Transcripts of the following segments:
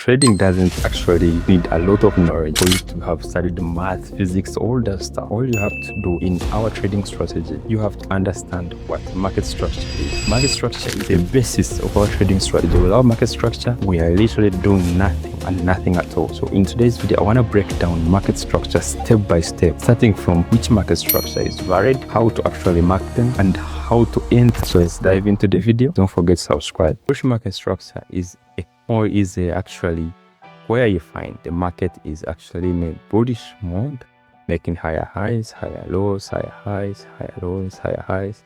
Trading doesn't actually need a lot of knowledge for you to have studied math, physics, all that stuff. All you have to do in our trading strategy, you have to understand what market structure is. Market structure is the basis of our trading strategy. Without market structure, we are literally doing nothing and nothing at all. So in today's video, I want to break down market structure step by step, starting from which market structure is valid, how to actually mark them, and how to end. So let's dive into the video. Don't forget to subscribe. Bullish market structure is actually where you find the market is actually in a bullish mode, making higher highs, higher lows, higher highs, higher lows, higher highs,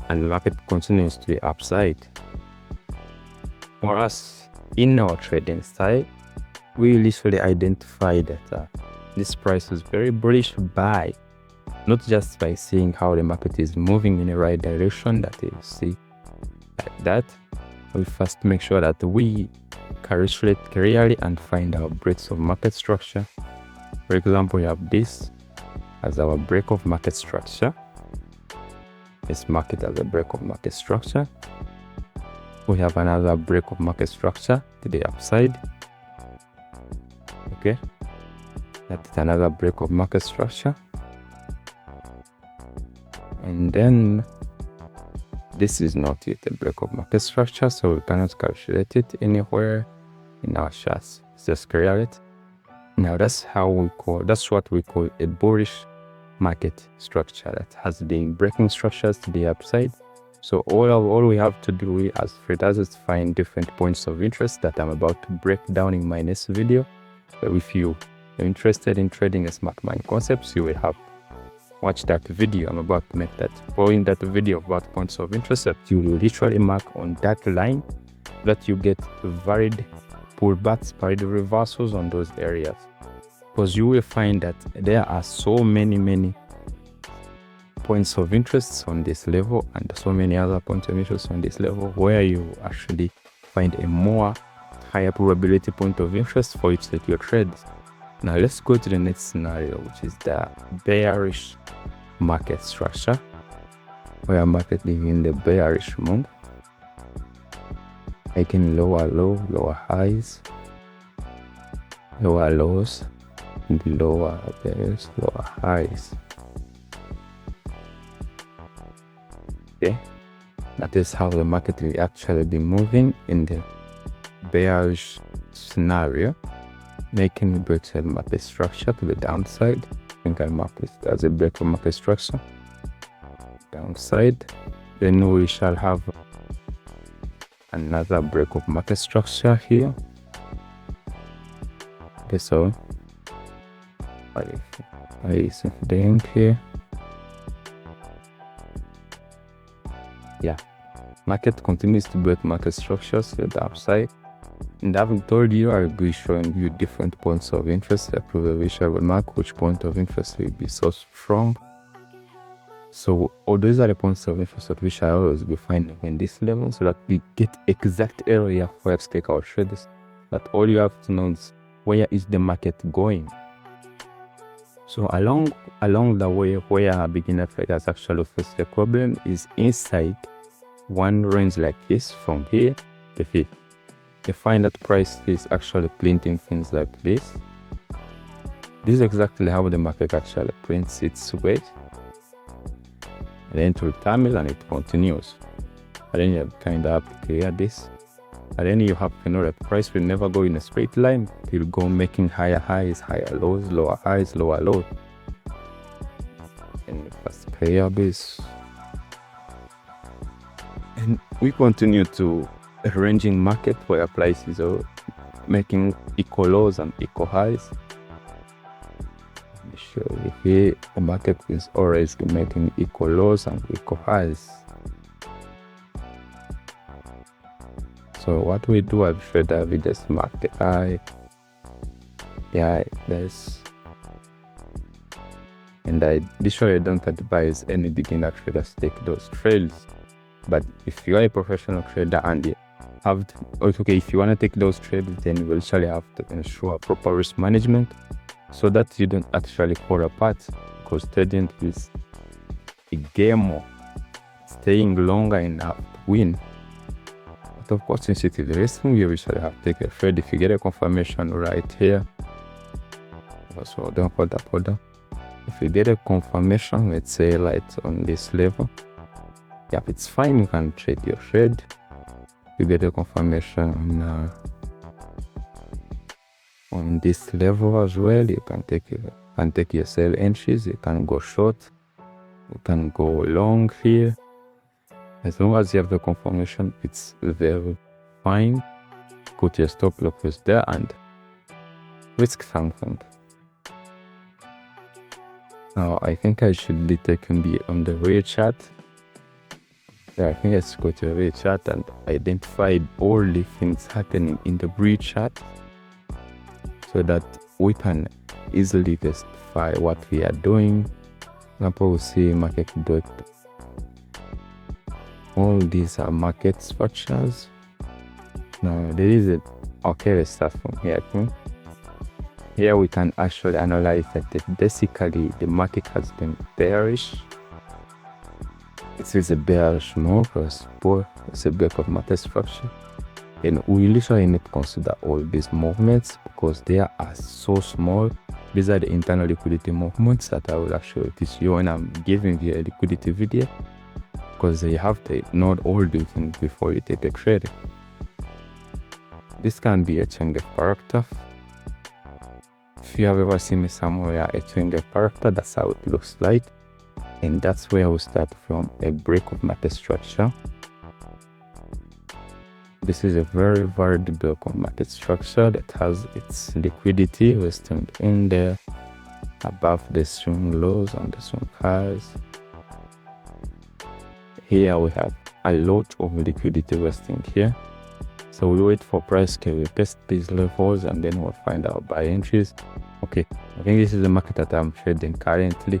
and the market continues to the upside. For us, in our trading style, we literally identify that this price is very bullish buy, not just by seeing how the market is moving in the right direction that you see like that. We first make sure that we calculate clearly and find our breaks of market structure. For example, we have this as our break of market structure. Let's mark it as a break of market structure. We have another break of market structure to the upside. Okay, that's another break of market structure. And then this is not yet a break of market structure, so we cannot calculate it anywhere in our charts. Let's just clear it. Now that's what we call a bullish market structure that has the breaking structures to the upside. So all we have to do as traders is find different points of interest that I'm about to break down in my next video. So if you are interested in trading smart money concepts, you will have watch that video. I'm about to make that. Following that video about points of interest, that you will literally mark on that line that you get varied pullbacks, varied reversals on those areas, because you will find that there are so many points of interest on this level and so many other points of interest on this level where you actually find a more higher probability point of interest for you to take your trades. Now let's go to the next scenario, which is the bearish market structure, where market is in the bearish mode, making lower low, lower highs, lower lows, lower bears, lower highs. Okay, that is how the market will actually be moving in the bearish scenario, making breaks of market structure to the downside. I think I marked this as a break of market structure downside. Then we shall have another break of market structure here. Okay, so I is the end here. Yeah, market continues to break market structures to the upside. And I've told you, I will be showing you different points of interest. I probably will mark which point of interest will be so strong. So all those are the points of interest that we shall always be finding in this level, so that we get exact area where to take our trades. That all you have to know is where is the market going. So along the way where beginner traders actually face the problem is inside one range like this, from here to here. You find that price is actually printing things like this. This is exactly how the market actually prints its weight. And then to terminal, and it continues. And then you kind of have to clear this. And then you have to know that price will never go in a straight line. It will go making higher highs, higher lows, lower highs, lower lows. And first clear this. And we continue to ranging market where prices are making equal lows and equal highs. Sure, if here the market is always making equal lows and equal highs. So what we do as trader, we just mark the high, and I literally don't advise any beginner traders to take those trades. But if you are a professional trader and you have if you want to take those trades, then you will actually have to ensure proper risk management so that you don't actually fall apart, because trading is a game of staying longer enough to win. but of course since it is resting, you usually have to take a trade. If you get a confirmation right here, so don't hold up. If you get a confirmation, let's say like on this level, yep, it's fine, you can trade your trade. You get a confirmation on this level as well, you can take your sell entries. You can go short, you can go long here. As long as you have the confirmation, it's very fine. Put your stop loss there and risk something. Now I think I should be taking on the real chart. Yeah, I think let's go to the real chart and identify all the things happening in the real chart, so that we can easily justify what we are doing. Example, we see market dot. All these are market structures. Now there is a okay, let's start from here. Here we can actually analyze that basically the market has been bearish. It is a bearish move because it's a break of market structure. And we literally need to consider all these movements because they are so small. These are the internal liquidity movements that I will actually teach you when I'm giving you a liquidity video, because you have to know all these things before you take a trade. This can be a change of character. If you have ever seen me somewhere a change of character, that's how it looks like. And that's where we start from, a break of market structure. This is a very varied break of market structure that has its liquidity resting in there above the swing lows and the swing highs. Here we have a lot of liquidity resting here. So we wait for price to test these levels and then we'll find our buy entries. Okay, I think this is the market that I'm trading currently.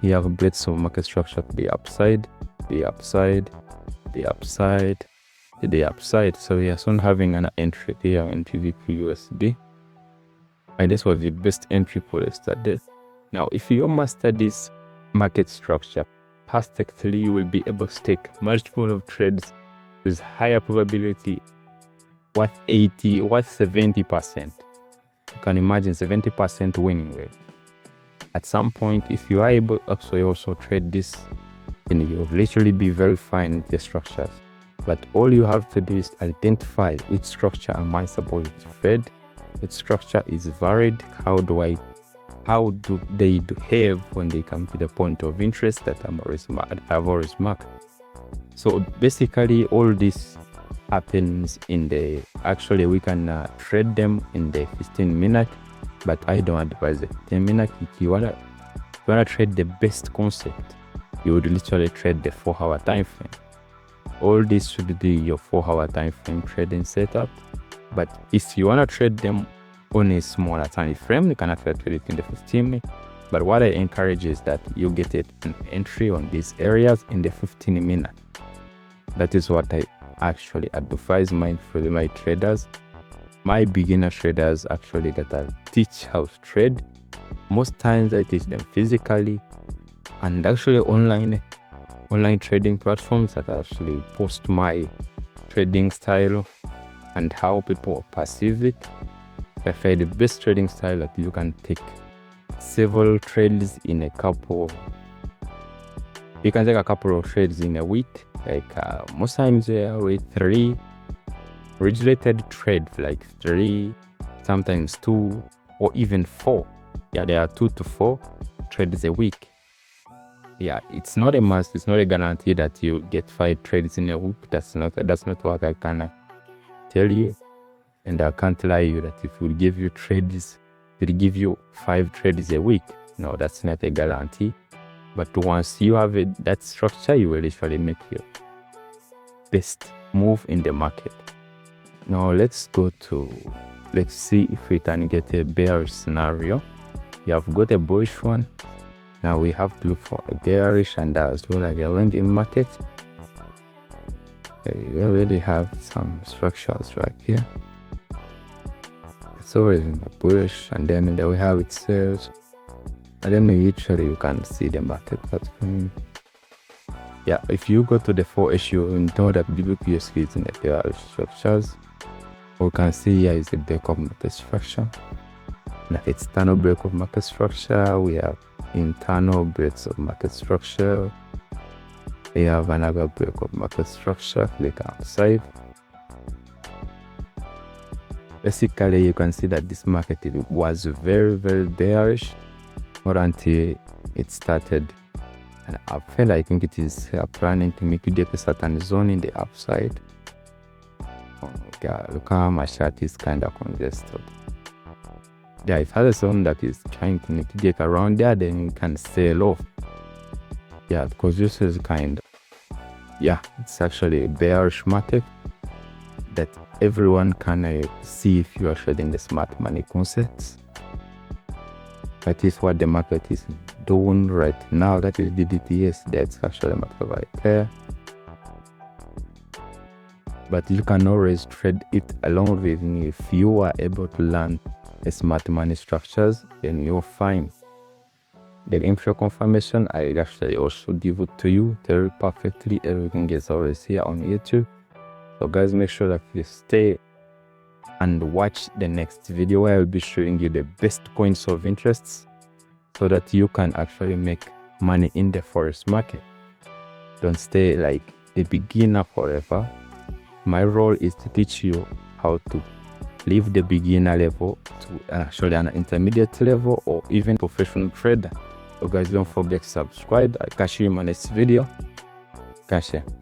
Here have breaks of market structure to the upside, the upside, the upside, the upside. So we are soon having an entry here in PVP-USD. And this was the best entry for yesterday. Now, if you master this market structure perfectly, you will be able to take multiple of trades with higher probability. What 80, what 70%? You can imagine 70% winning rate. At some point, if you are able to also trade this, then you'll literally be very fine with the structures. But all you have to do is identify which structure am I supposed to trade, which structure is varied, how do they behave when they come to the point of interest that I've always marked. So basically all this happens in the, actually we can trade them in the 15-minute, but I don't advise the 10-minute. If you wanna trade the best concept, you would literally trade the 4-hour time frame. All this should be your 4-hour time frame trading setup. But if you wanna trade them on a smaller time frame, you can actually trade it in the 15-minute. But what I encourage is that you get an entry on these areas in the 15-minute. That is what I actually advise my traders, my beginner traders actually, that I teach how to trade. Most times I teach them physically and actually online trading platforms that actually post my trading style and how people perceive it. I find the best trading style that you can take several trades in a couple. You can take a couple of trades in a week. Like most times with 3 regulated trades, like 3, sometimes 2 or even 4. Yeah, there are 2 to 4 trades a week. Yeah, it's not a must, it's not a guarantee that you get 5 trades in a week. That's not what I can tell you. And I can't lie you that if we give you trades, it'll give you 5 trades a week. No, that's not a guarantee. But once you have that structure, you will literally make your best move in the market. Now let's see if we can get a bearish scenario. We have got a bullish one. Now we have to look for a bearish and as well as a lending market. We already have some structures right here. It's always in the bullish, and then we have it sells. And then literally you can see the market platform. Yeah, if you go to the 4H, you know that BBQSK is in the bearish structures. We can see here is the break of market structure. Now external break of market structure. We have internal breaks of market structure. We have another break of market structure. Click outside. Basically, you can see that this market was very bearish, not until it started. And I think it is planning to make you get a certain zone in the upside. Okay, look how my chart is kind of congested. Yeah, if it has a zone that is trying to mitigate around there, then you can sell off. Yeah, because this is it's actually a bearish market that everyone can see if you are trading the smart money concepts. That is what the market is doing right now. That is the DTS. That's actually market right there. But you can always trade it along with me. If you are able to learn the smart money structures, then you'll find the info confirmation. I actually also give it to you very perfectly. Everything is always here on YouTube. So guys, make sure that you stay and watch the next video where I'll be showing you the best coins of interest so that you can actually make money in the forex market. Don't stay like a beginner forever. My role is to teach you how to leave the beginner level to actually an intermediate level or even professional trader. So guys, don't forget to subscribe. I'll catch you in my next video. Catch you.